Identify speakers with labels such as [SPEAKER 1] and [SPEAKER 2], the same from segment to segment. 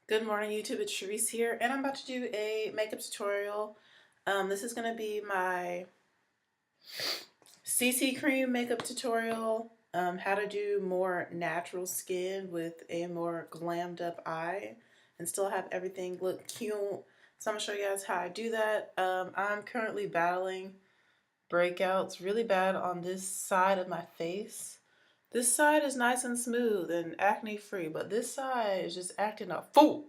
[SPEAKER 1] Good morning, YouTube. It's Cherise here, and I'm about to do a makeup tutorial. This is going to be my CC cream makeup tutorial. How to do more natural skin with a more glammed up eye and still have everything look cute. So I'm going to show you guys how I do that. I'm currently battling breakouts really bad on this side of my face. This side is nice and smooth and acne free, but this side is just acting a fool.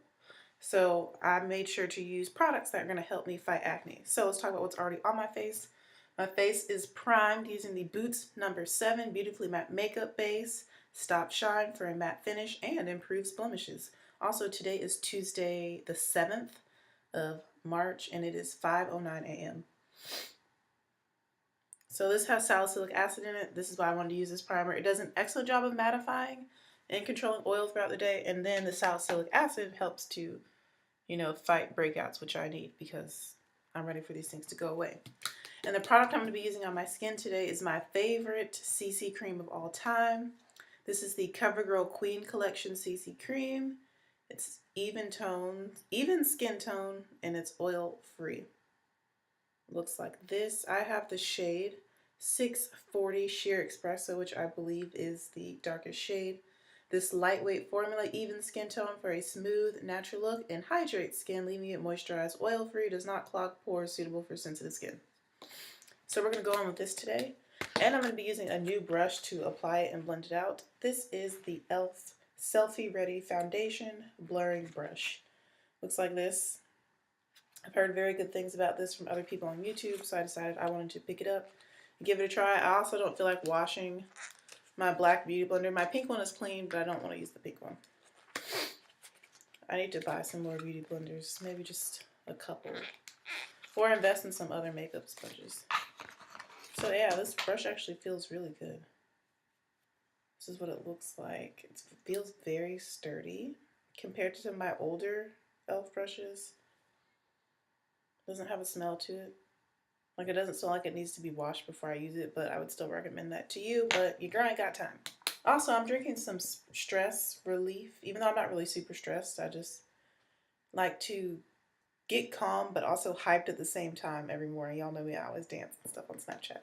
[SPEAKER 1] So I made sure to use products that are going to help me fight acne. So let's talk about what's already on my face. My face is primed using the Boots No. 7 Beautifully Matte Makeup Base. Stop Shine for a matte finish and improves blemishes. Also, today is Tuesday the 7th of March and it is 5:09 a.m. So this has salicylic acid in it. This is why I wanted to use this primer. It does an excellent job of mattifying and controlling oil throughout the day. And then the salicylic acid helps to fight breakouts, which I need because I'm ready for these things to go away. And the product I'm going to be using on my skin today is my favorite CC cream of all time. This is the CoverGirl Queen Collection CC cream. It's even skin tone, and it's oil free. Looks like this. I have the shade 640 Sheer Espresso, which I believe is the darkest shade. This lightweight formula evens skin tone for a smooth, natural look and hydrates skin, leaving it moisturized, oil-free, does not clog pores, suitable for sensitive skin. So we're going to go on with this today. And I'm going to be using a new brush to apply it and blend it out. This is the e.l.f. Selfie Ready Foundation Blurring Brush. Looks like this. I've heard very good things about this from other people on YouTube, so I decided I wanted to pick it up and give it a try. I also don't feel like washing my black beauty blender. My pink one is clean, but I don't want to use the pink one. I need to buy some more beauty blenders, maybe just a couple, or invest in some other makeup sponges. So yeah, this brush actually feels really good. This is what it looks like. It feels very sturdy compared to my older e.l.f. brushes. It doesn't have a smell to it. Like, it doesn't smell like it needs to be washed before I use it, but I would still recommend that to you, but your girl ain't got time. Also, I'm drinking some stress relief, even though I'm not really super stressed. I just like to get calm, but also hyped at the same time every morning. Y'all know me, I always dance and stuff on Snapchat.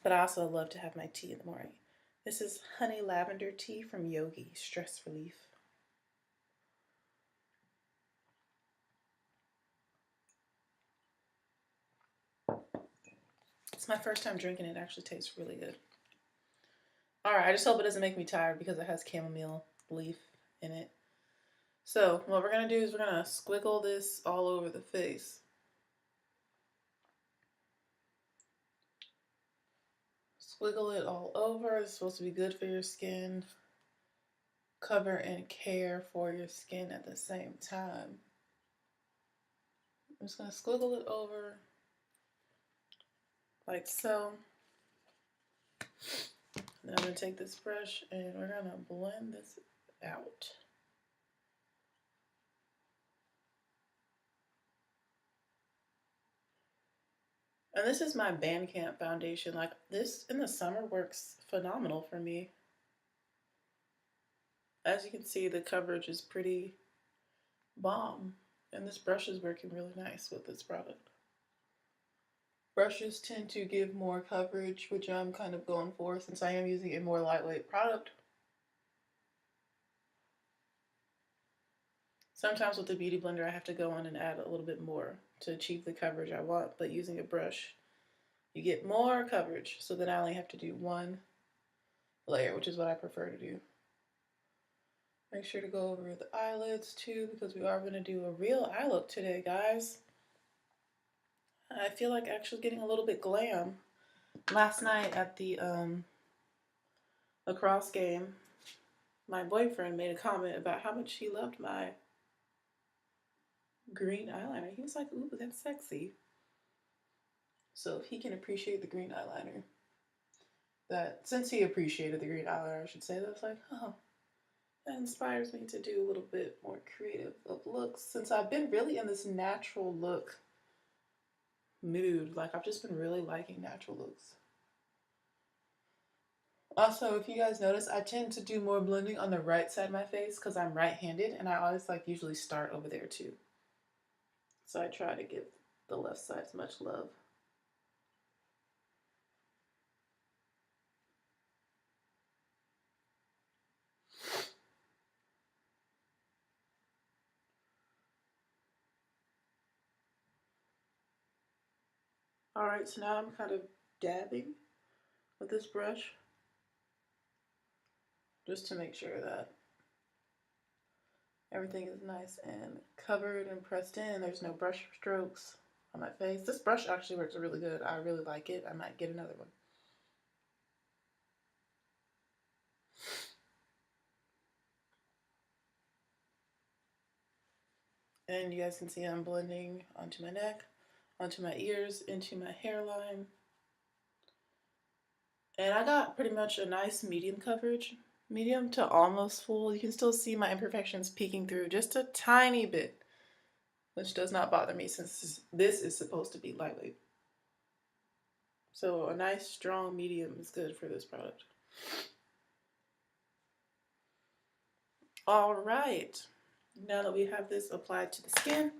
[SPEAKER 1] But I also love to have my tea in the morning. This is honey lavender tea from Yogi, stress relief. It's my first time drinking it. It actually tastes really good. Alright, I just hope it doesn't make me tired because it has chamomile leaf in it. So what we're going to do is we're going to squiggle this all over the face. Squiggle it all over. It's supposed to be good for your skin. Cover and care for your skin at the same time. I'm just going to squiggle it over like so. Then I'm going to take this brush and we're going to blend this out. And this is my Bandcamp foundation. Like, this in the summer works phenomenal for me. As you can see, the coverage is pretty bomb. And this brush is working really nice with this product. Brushes tend to give more coverage, which I'm kind of going for since I am using a more lightweight product. Sometimes with the Beauty Blender, I have to go in and add a little bit more to achieve the coverage I want, but using a brush, you get more coverage, so then I only have to do one layer, which is what I prefer to do. Make sure to go over the eyelids too, because we are going to do a real eye look today, guys. I feel like actually getting a little bit glam. Last night at the lacrosse game, my boyfriend made a comment about how much he loved my green eyeliner. He was like, ooh, that's sexy. So if he can appreciate the green eyeliner, since he appreciated the green eyeliner, I should say, that's like, oh, that inspires me to do a little bit more creative of looks, since I've been really in this natural look mood. Like, I've just been really liking natural looks. Also, if you guys notice, I tend to do more blending on the right side of my face because I'm right-handed, and I always like usually start over there too. So I try to give the left side as much love. All right, so now I'm kind of dabbing with this brush just to make sure that everything is nice and covered and pressed in. There's no brush strokes on my face. This brush actually works really good. I really like it. I might get another one. And you guys can see I'm blending onto my neck, onto my ears, into my hairline. And I got pretty much a nice medium coverage, medium to almost full. You can still see my imperfections peeking through just a tiny bit, which does not bother me since this is supposed to be lightweight. So a nice strong medium is good for this product. All right, now that we have this applied to the skin,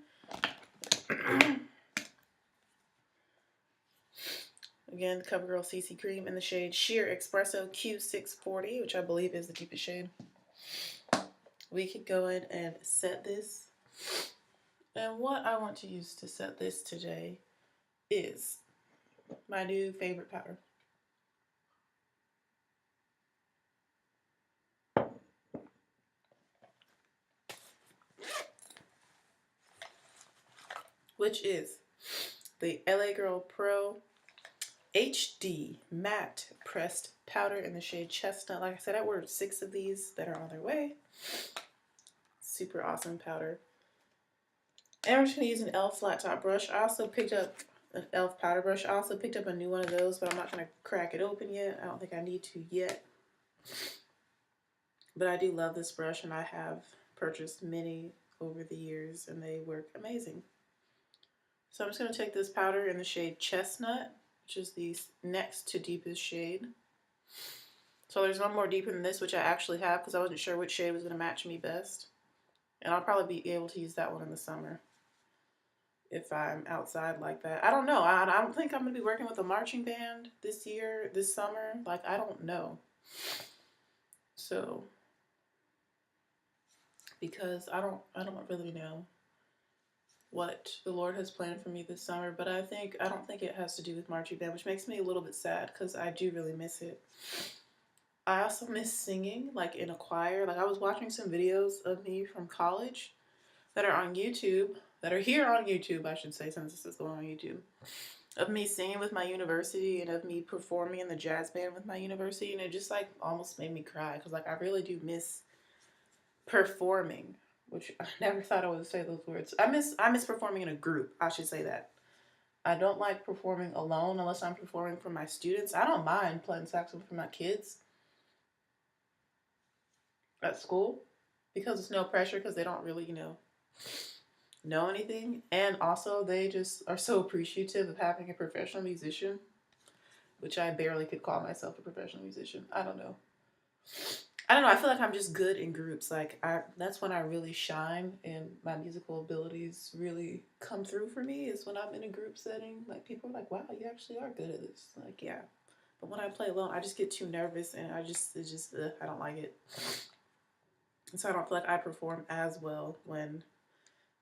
[SPEAKER 1] again, CoverGirl CC Cream in the shade Sheer Espresso Q640, which I believe is the deepest shade. We could go in and set this. And what I want to use to set this today is my new favorite powder. Which is the LA Girl Pro HD Matte Pressed Powder in the shade Chestnut. Like I said, I ordered 6 of these that are on their way. Super awesome powder. And I'm just going to use an e.l.f. flat top brush. I also picked up an e.l.f. powder brush. I also picked up a new one of those, but I'm not going to crack it open yet. I don't think I need to yet. But I do love this brush, and I have purchased many over the years, and they work amazing. So I'm just going to take this powder in the shade Chestnut, which is the next to deepest shade. So there's one more deeper than this, which I actually have because I wasn't sure which shade was going to match me best. And I'll probably be able to use that one in the summer if I'm outside like that. I don't know. I don't think I'm going to be working with a marching band this year, this summer. Like, I don't know. So, because I don't really know what the Lord has planned for me this summer, but I don't think it has to do with marching band, which makes me a little bit sad because I do really miss it. I also miss singing, like in a choir. Like, I was watching some videos of me from college that are on YouTube, that are here on YouTube, I should say, since this is going on YouTube, of me singing with my university and of me performing in the jazz band with my university, and it just like almost made me cry because like I really do miss performing, which I never thought I would say those words. I miss performing in a group, I should say that. I don't like performing alone unless I'm performing for my students. I don't mind playing saxophone for my kids at school because it's no pressure because they don't really, know anything. And also they just are so appreciative of having a professional musician, which I barely could call myself a professional musician. I don't know. I feel like I'm just good in groups. Like that's when I really shine and my musical abilities really come through for me is when I'm in a group setting. Like people are like, wow, you actually are good at this. Like, yeah. But when I play alone, I just get too nervous and I don't like it. And so I don't feel like I perform as well when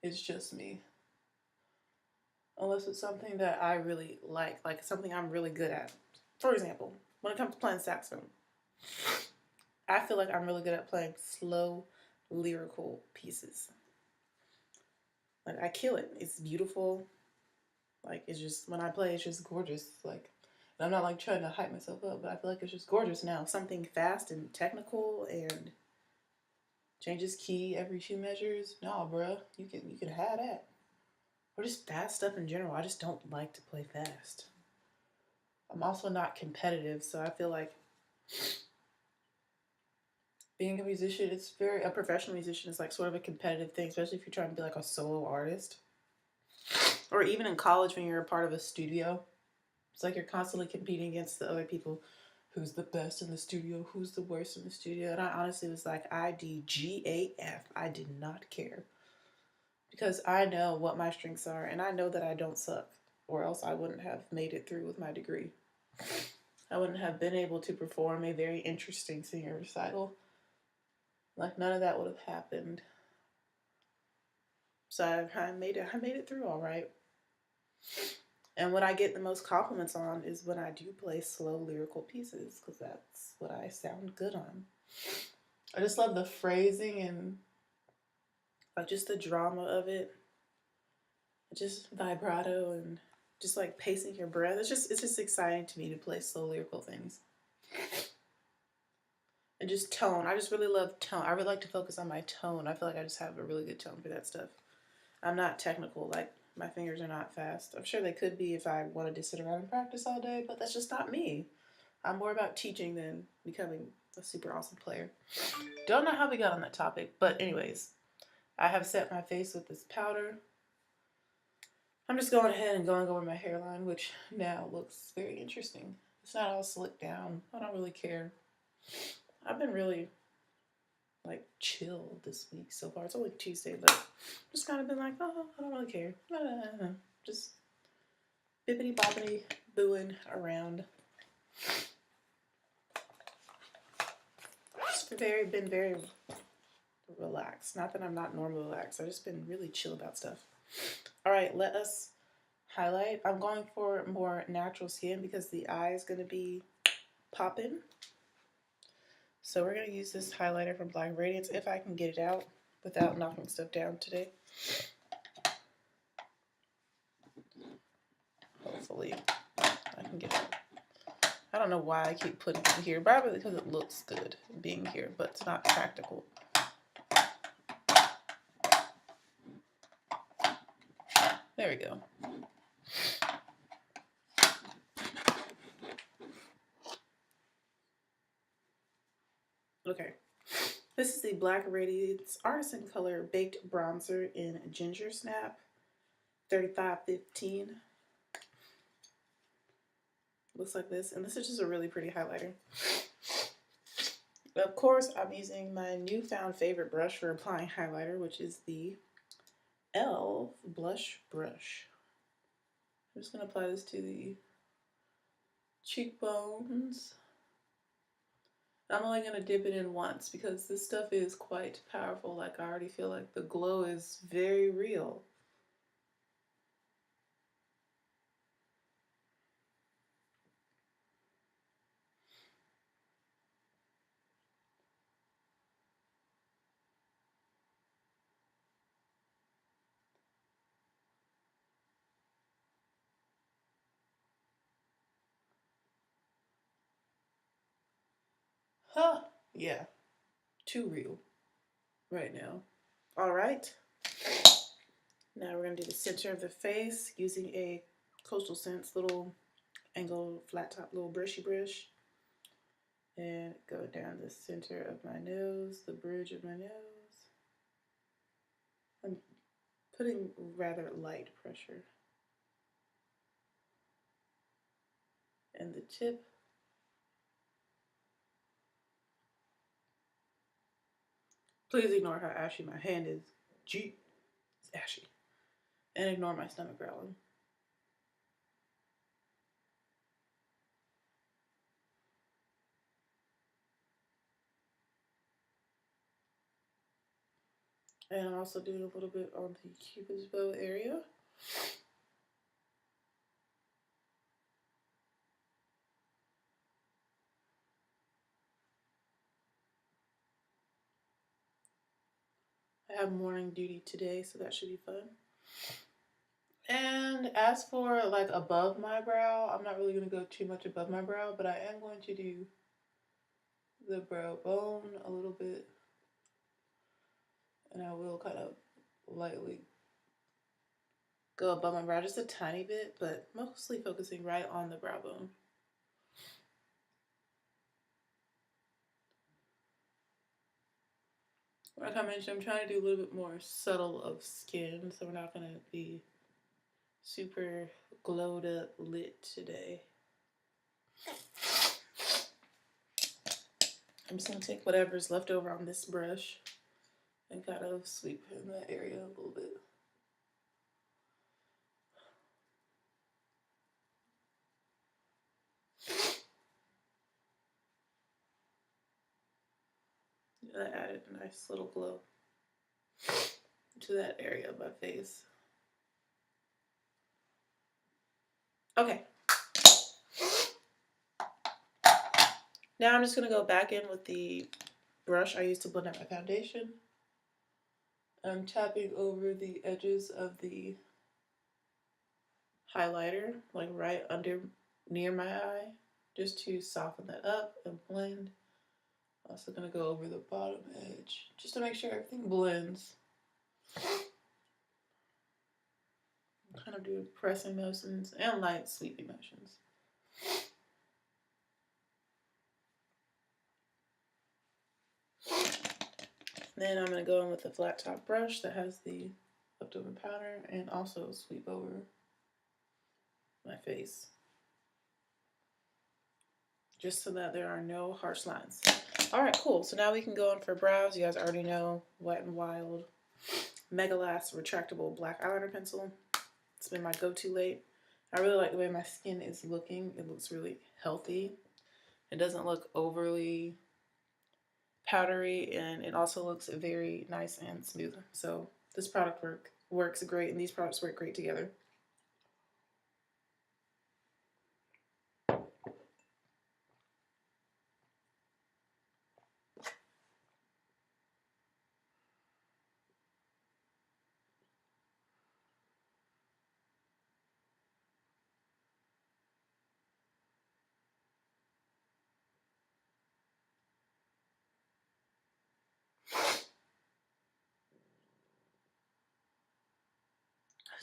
[SPEAKER 1] it's just me. Unless it's something that I really like something I'm really good at. For example, when it comes to playing saxophone, I feel like I'm really good at playing slow, lyrical pieces. Like, I kill it. It's beautiful. Like, it's just, when I play, it's just gorgeous. Like, and I'm not like trying to hype myself up, but I feel like it's just gorgeous now. Something fast and technical and changes key every 2 measures. Nah, bruh, you can have that. Or just fast stuff in general. I just don't like to play fast. I'm also not competitive, so I feel like being a musician, a professional musician is like sort of a competitive thing, especially if you're trying to be like a solo artist. Or even in college when you're a part of a studio. It's like you're constantly competing against the other people who's the best in the studio, who's the worst in the studio. And I honestly was like, IDGAF. I did not care. Because I know what my strengths are, and I know that I don't suck, or else I wouldn't have made it through with my degree. I wouldn't have been able to perform a very interesting senior recital. Like, none of that would have happened. So I made it through all right. And what I get the most compliments on is when I do play slow lyrical pieces, because that's what I sound good on. I just love the phrasing and like just the drama of it. Just vibrato and just like pacing your breath. It's just exciting to me to play slow lyrical things. And just tone. I just really love tone. I really like to focus on my tone. I feel like I just have a really good tone for that stuff. I'm not technical. Like, my fingers are not fast. I'm sure they could be if I wanted to sit around and practice all day, but that's just not me. I'm more about teaching than becoming a super awesome player. Don't know how we got on that topic, but anyways, I have set my face with this powder. I'm just going ahead and going over my hairline, which now looks very interesting. It's not all slicked down. I don't really care. I've been really like chill this week so far. It's only Tuesday, but just kind of been like, oh, I don't really care. Just bippity boppity booing around. Just been very relaxed. Not that I'm not normally relaxed. I've just been really chill about stuff. All right, let us highlight. I'm going for more natural skin because the eye is going to be popping. So we're going to use this highlighter from Black Radiance if I can get it out without knocking stuff down today. Hopefully I can get it. I don't know why I keep putting it here, probably because it looks good being here, but it's not practical. There we go. Okay. This is the Black Radiance Artisan Color Baked Bronzer in Ginger Snap 3515. Looks like this, and this is just a really pretty highlighter. Of course, I'm using my newfound favorite brush for applying highlighter, which is the e.l.f. Blush Brush. I'm just going to apply this to the cheekbones. I'm only going to dip it in once because this stuff is quite powerful. Like, I already feel like the glow is very real. Huh, yeah, too real right now. All right, now we're gonna do the center of the face using a Coastal Scents little angled flat top little brushy brush, and go down the center of my nose, the bridge of my nose. I'm putting rather light pressure. And the tip. Please ignore how ashy my hand is. Gee, it's ashy. And ignore my stomach growling. And I'm also doing a little bit on the Cupid's bow area. I have morning duty today, so that should be fun. And as for like above my brow, I'm not really going to go too much above my brow, but I am going to do the brow bone a little bit. And I will kind of lightly go above my brow just a tiny bit, but mostly focusing right on the brow bone. Like I mentioned, I'm trying to do a little bit more subtle of skin, so we're not going to be super glowed up lit today. I'm just going to take whatever's left over on this brush and kind of sweep in that area a little bit. That added a nice little glow to that area of my face. Okay. Now I'm just going to go back in with the brush I used to blend out my foundation. I'm tapping over the edges of the highlighter, like right under near my eye, just to soften that up and blend. Also going to go over the bottom edge just to make sure everything blends. Kind of do pressing motions and light sweeping motions. Then I'm going to go in with a flat top brush that has the leftover powder and also sweep over my face, just so that there are no harsh lines. All right, cool. So now we can go in for brows. You guys already know Wet n Wild Megalast retractable black eyeliner pencil. It's been my go-to late. I really like the way my skin is looking. It looks really healthy. It doesn't look overly powdery, and it also looks very nice and smooth. So this product works great, and these products work great together.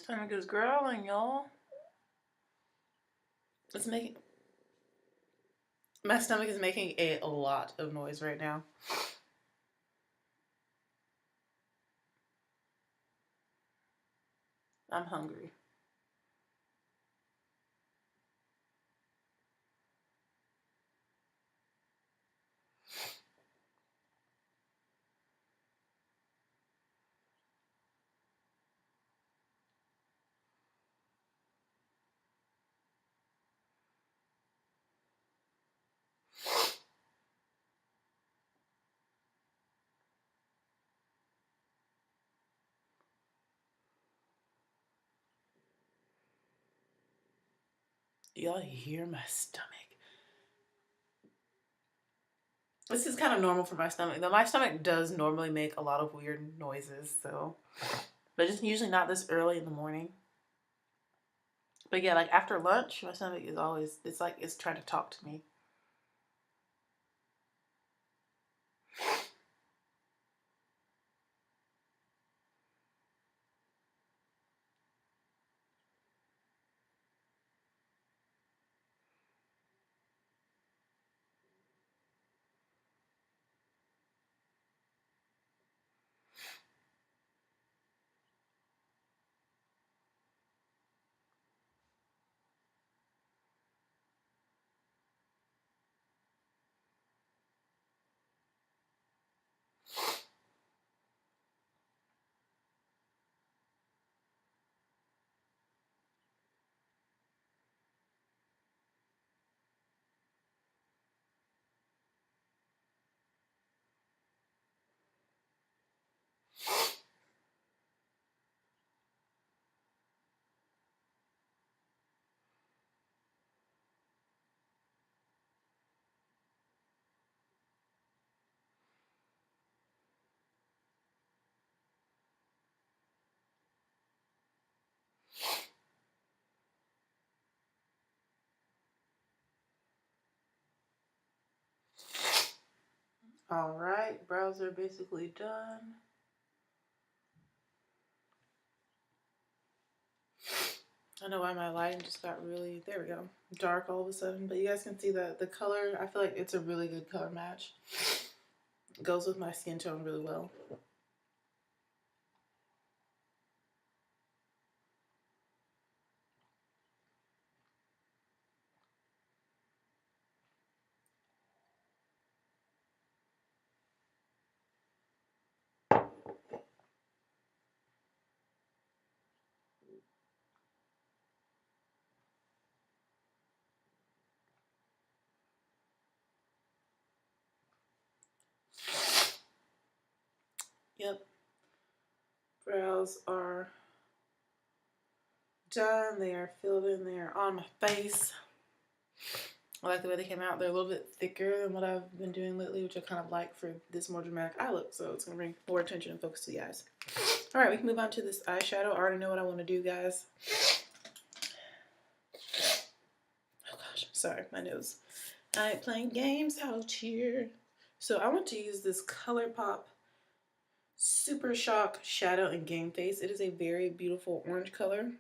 [SPEAKER 1] My stomach is growling, y'all. My stomach is making a lot of noise right now. I'm hungry. Y'all hear my stomach? This is kind of normal for my stomach, though my stomach does normally make a lot of weird noises, so, but it's usually not this early in the morning. But yeah, like after lunch, my stomach is always, it's like it's trying to talk to me. All right, brows are basically done. I don't know why my lighting just got really, there we go, dark all of a sudden, but you guys can see that the color, I feel like it's a really good color match. It goes with my skin tone really well. Yep. Brows are done. They are filled in. They are on my face. I like the way they came out. They're a little bit thicker than what I've been doing lately, which I kind of like for this more dramatic eye look. So it's going to bring more attention and focus to the eyes. All right, we can move on to this eyeshadow. I already know what I want to do, guys. Oh gosh, sorry, my nose. I ain't playing games out here. So I want to use this ColourPop Super Shock Shadow and Game Face. It is a very beautiful orange color,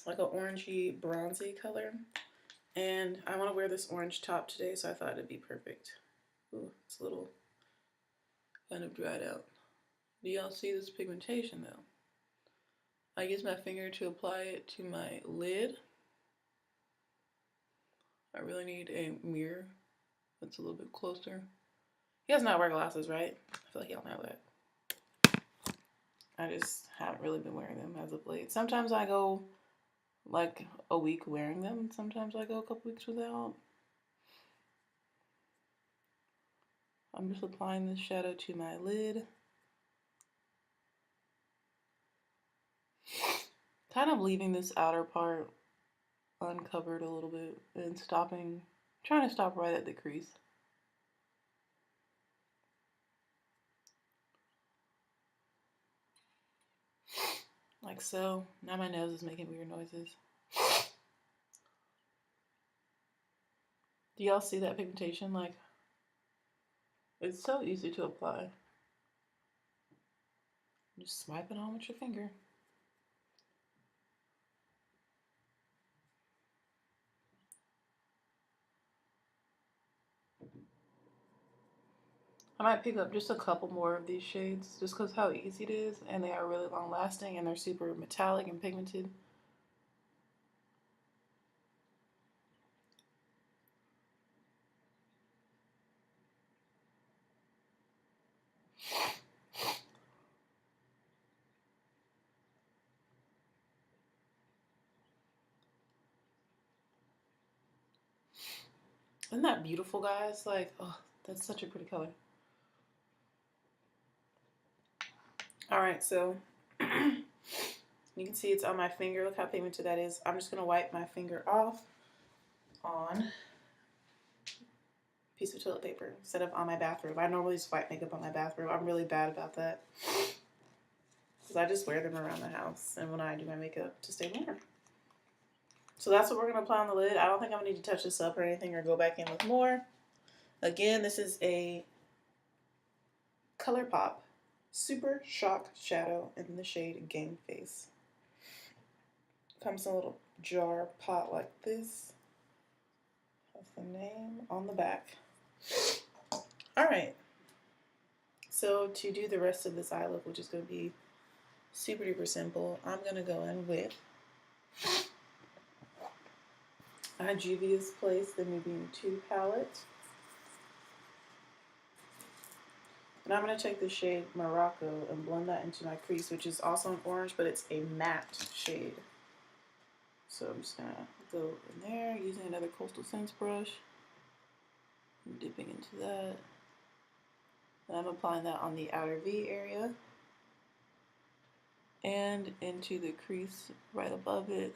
[SPEAKER 1] like an orangey, bronzy color. And I want to wear this orange top today, so I thought it'd be perfect. Ooh, it's a little kind of dried out. Do y'all see this pigmentation though? I use my finger to apply it to my lid. I really need a mirror that's a little bit closer. He does not wear glasses, right? I feel like y'all know that. I just haven't really been wearing them as of late. Sometimes I go like a week wearing them. Sometimes I go a couple weeks without. I'm just applying this shadow to my lid. Kind of leaving this outer part uncovered a little bit and trying to stop right at the crease. Like so. Now my nose is making weird noises. Do y'all see that pigmentation? Like, it's so easy to apply. Just swipe it on with your finger. I might pick up just a couple more of these shades just because how easy it is, and they are really long lasting and they're super metallic and pigmented. Isn't that beautiful, guys? Like, oh, that's such a pretty color. All right, so you can see it's on my finger. Look how pigmented that is. I'm just going to wipe my finger off on a piece of toilet paper instead of on my bathrobe. I normally just wipe makeup on my bathrobe. I'm really bad about that because I just wear them around the house and when I do my makeup to stay warm. So that's what we're going to apply on the lid. I don't think I'm going to need to touch this up or anything or go back in with more. Again, this is a ColourPop Super Shock Shadow in the shade Game Face. Comes in a little jar pot like this. That's the name on the back. Alright. So to do the rest of this eye look, which is going to be super duper simple, I'm going to go in with my Juvia's Place the Nubian 2 palette. And I'm going to take the shade Morocco and blend that into my crease, which is also an orange, but it's a matte shade. So I'm just going to go in there using another Coastal Scents brush. I'm dipping into that. And I'm applying that on the outer V area. And into the crease right above it.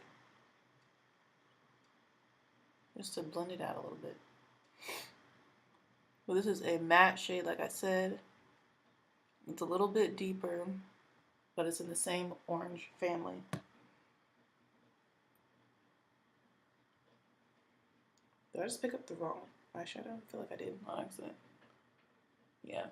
[SPEAKER 1] Just to blend it out a little bit. Well, this is a matte shade, like I said. It's a little bit deeper, but it's in the same orange family. Did I just pick up the wrong eyeshadow? I feel like I did on accident. Yeah.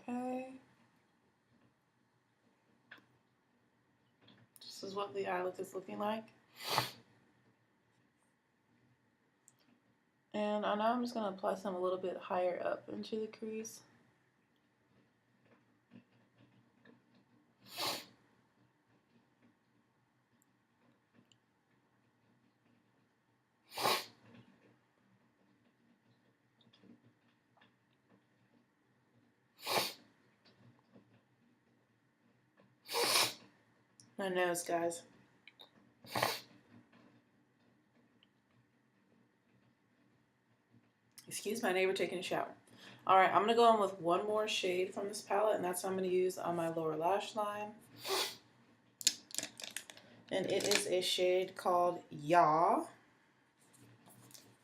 [SPEAKER 1] Okay. This is what the eye look is looking like. And now I'm just going to apply some a little bit higher up into the crease. My nose, guys. Excuse my neighbor taking a shower. All right, I'm going to go in with one more shade from this palette, and that's what I'm going to use on my lower lash line. And it is a shade called Ya.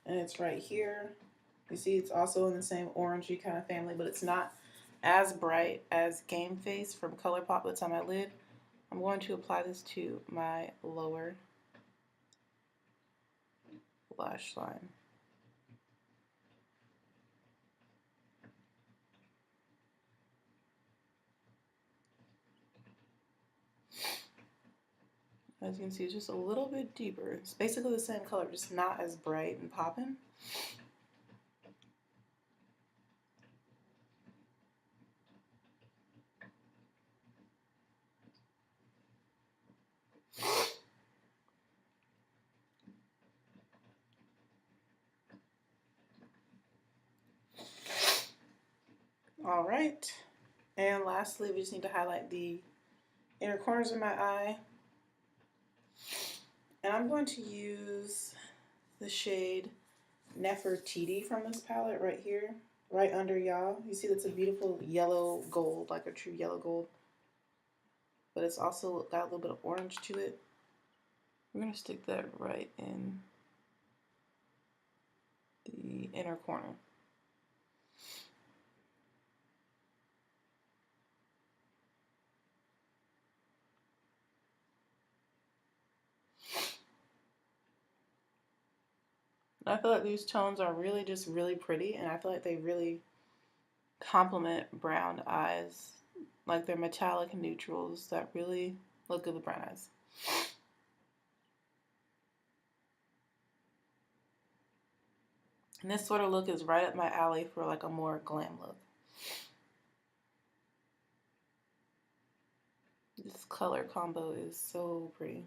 [SPEAKER 1] And it's right here. You see it's also in the same orangey kind of family, but it's not as bright as Game Face from ColourPop that's on my lid. I'm going to apply this to my lower lash line. As you can see, it's just a little bit deeper. It's basically the same color, just not as bright and popping. All right. And lastly, we just need to highlight the inner corners of my eye. And I'm going to use the shade Nefertiti from this palette right here, right under y'all. You see that's a beautiful yellow gold, like a true yellow gold. But it's also got a little bit of orange to it. We're going to stick that right in the inner corner. I feel like these tones are really just really pretty, and I feel like they really complement brown eyes. Like they're metallic neutrals that really look good with brown eyes. And this sort of look is right up my alley for like a more glam look. This color combo is so pretty.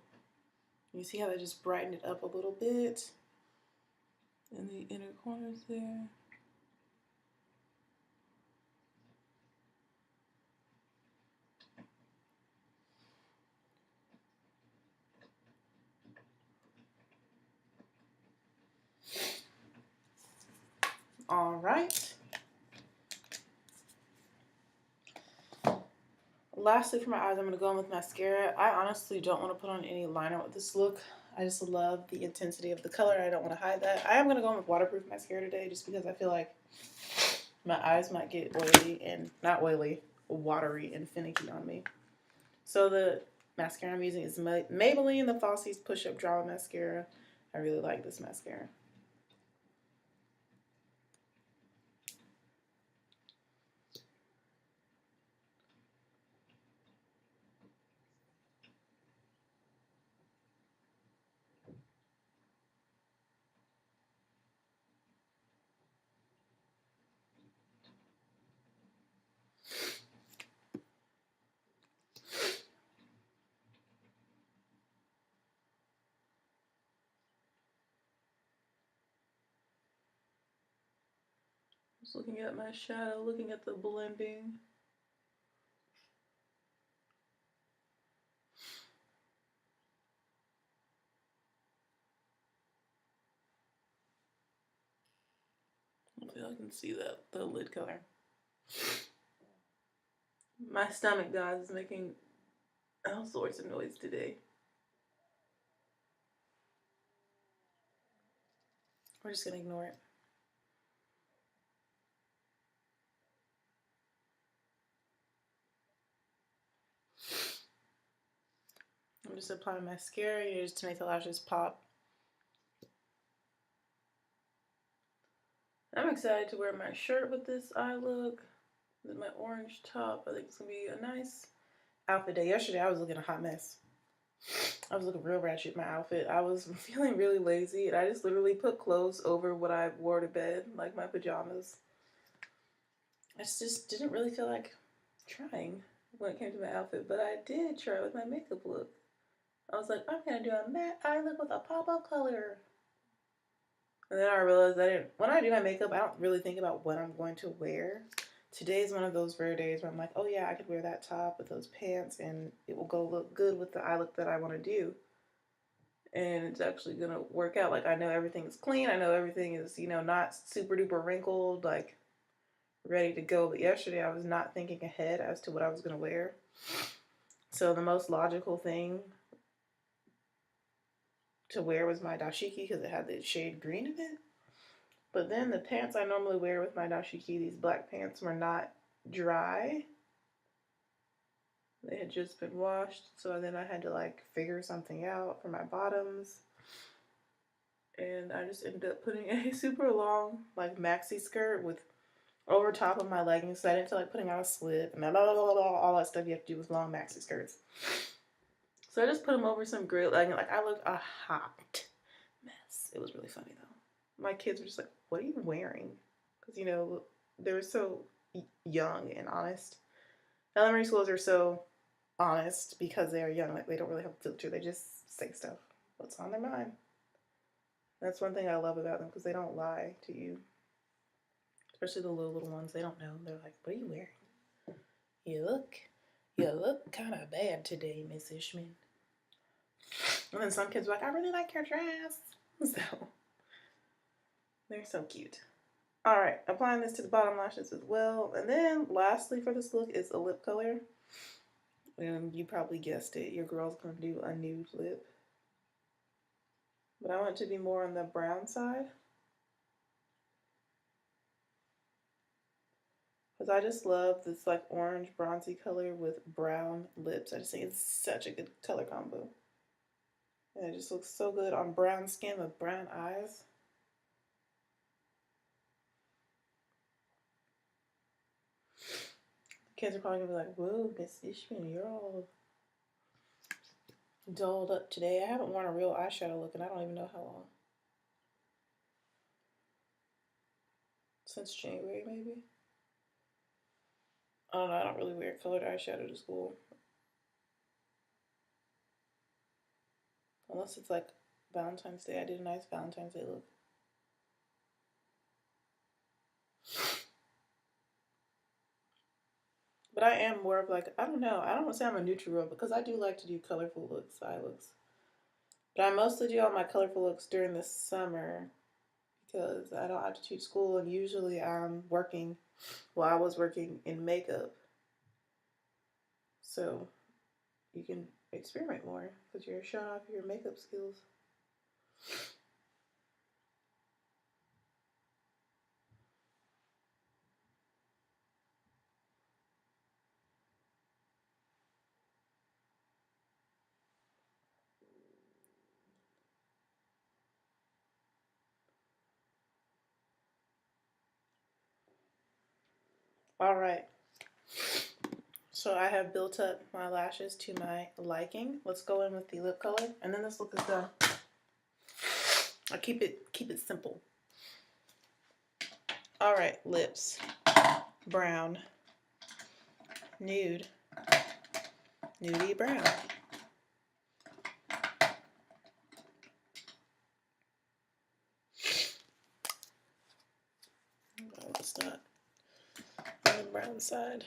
[SPEAKER 1] You see how they just brighten it up a little bit in the inner corners there. All right. Lastly, for my eyes, I'm going to go in with mascara. I honestly don't want to put on any liner with this look. I just love the intensity of the color. I don't want to hide that. I am going to go in with waterproof mascara today just because I feel like my eyes might get oily and not oily, watery and finicky on me. So the mascara I'm using is Maybelline The Falsies Push-Up Draw Mascara. I really like this mascara. Just looking at my shadow, looking at the blending. Hopefully I can see that, the lid color. My stomach, guys, is making all sorts of noise today. We're just gonna ignore it. I'm just applying mascara here just to make the lashes pop. I'm excited to wear my shirt with this eye look, with my orange top. I think it's gonna be a nice outfit day. Yesterday I was looking a hot mess. I was looking real ratchet in my outfit. I was feeling really lazy, and I just literally put clothes over what I wore to bed, like my pajamas. I just didn't really feel like trying when it came to my outfit, but I did try with my makeup look. I was like, I'm gonna do a matte eye look with a pop-up color. And then I realized when I do my makeup, I don't really think about what I'm going to wear. today's one of those rare days where I'm like, oh yeah, I could wear that top with those pants and it will go look good with the eye look that I want to do. And it's actually going to work out. Like, I know everything is clean. I know everything is, not super duper wrinkled, like ready to go. But yesterday I was not thinking ahead as to what I was going to wear. So the most logical thing to wear was my dashiki because it had the shade green in it. But then the pants I normally wear with my dashiki, these black pants, were not dry. They had just been washed, so then I had to like figure something out for my bottoms. And I just ended up putting a super long like maxi skirt with over top of my leggings. So I didn't feel like putting on a slip and blah, blah, blah, blah, all that stuff you have to do with long maxi skirts. So I just put them over some gray leggings. Like, I looked a hot mess. It was really funny though. My kids were just like, "What are you wearing?" Because they were so young and honest. Elementary schools are so honest because they are young. Like, they don't really have a filter. They just say stuff, what's on their mind. That's one thing I love about them, because they don't lie to you. Especially the little ones. They don't know. They're like, "What are you wearing? You look kind of bad today, Miss Ishman." And then some kids are like, "I really like your dress." So they're so cute. All right, applying this to the bottom lashes as well. And then lastly for this look is a lip color. And you probably guessed it, your girl's going to do a nude lip. But I want it to be more on the brown side. Because I just love this like orange bronzy color with brown lips. I just think it's such a good color combo. And it just looks so good on brown skin with brown eyes. Kids are probably going to be like, "Whoa, Miss Ishman, you're all dolled up today." I haven't worn a real eyeshadow look and I don't even know how long. Since January, maybe? I don't know, I don't really wear colored eyeshadow to school. Unless it's like Valentine's Day. I did a nice Valentine's Day look. But I am more of like, I don't know, I don't want to say I'm a neutral because I do like to do colorful looks, eye looks. But I mostly do all my colorful looks during the summer because I don't have to teach school, and usually I'm working, well, I was working in makeup. So you can experiment more because you're showing off your makeup skills. All right. So I have built up my lashes to my liking. Let's go in with the lip color, and then this look is done. I keep it simple. All right, lips, brown, nude, nudie brown. Oh, it's not on the brown side.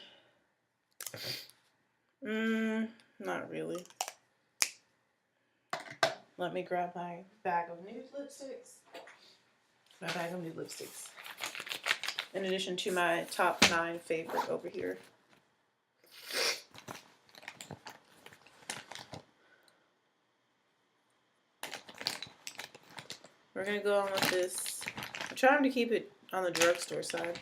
[SPEAKER 1] Not really. Let me grab my bag of nude lipsticks. My bag of nude lipsticks. In addition to my top 9 favorite over here. We're going to go on with this. I'm trying to keep it on the drugstore side.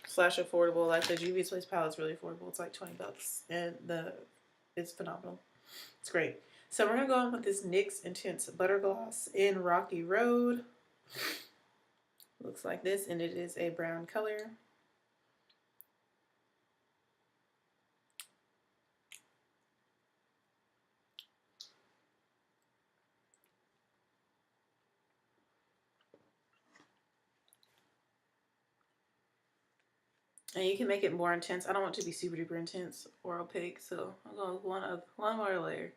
[SPEAKER 1] / affordable. Like the Juvia's Place palette's really affordable. It's like $20. And it's phenomenal. It's great. So we're going to go on with this NYX Intense Butter Gloss in Rocky Road. Looks like this, and it is a brown color. And you can make it more intense. I don't want it to be super duper intense or opaque, so I'll go with one more layer.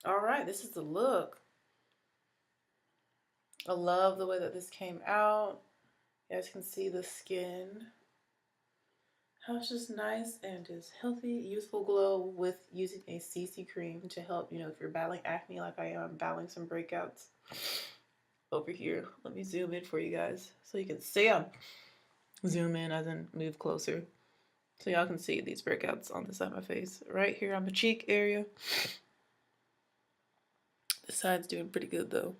[SPEAKER 1] All right, this is the look. I love the way that this came out. You guys can see the skin. How it's just nice and just healthy, youthful glow with using a CC cream to help, if you're battling acne like I am, battling some breakouts over here. Let me zoom in for you guys so you can see them. Zoom in as in move closer. So y'all can see these breakouts on the side of my face. Right here on the cheek area. This side's doing pretty good though.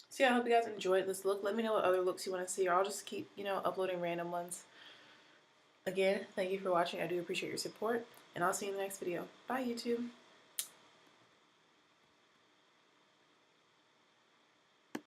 [SPEAKER 1] So yeah, I hope you guys enjoyed this look. Let me know what other looks you want to see, or I'll just keep, uploading random ones. Again, thank you for watching. I do appreciate your support, and I'll see you in the next video. Bye, YouTube.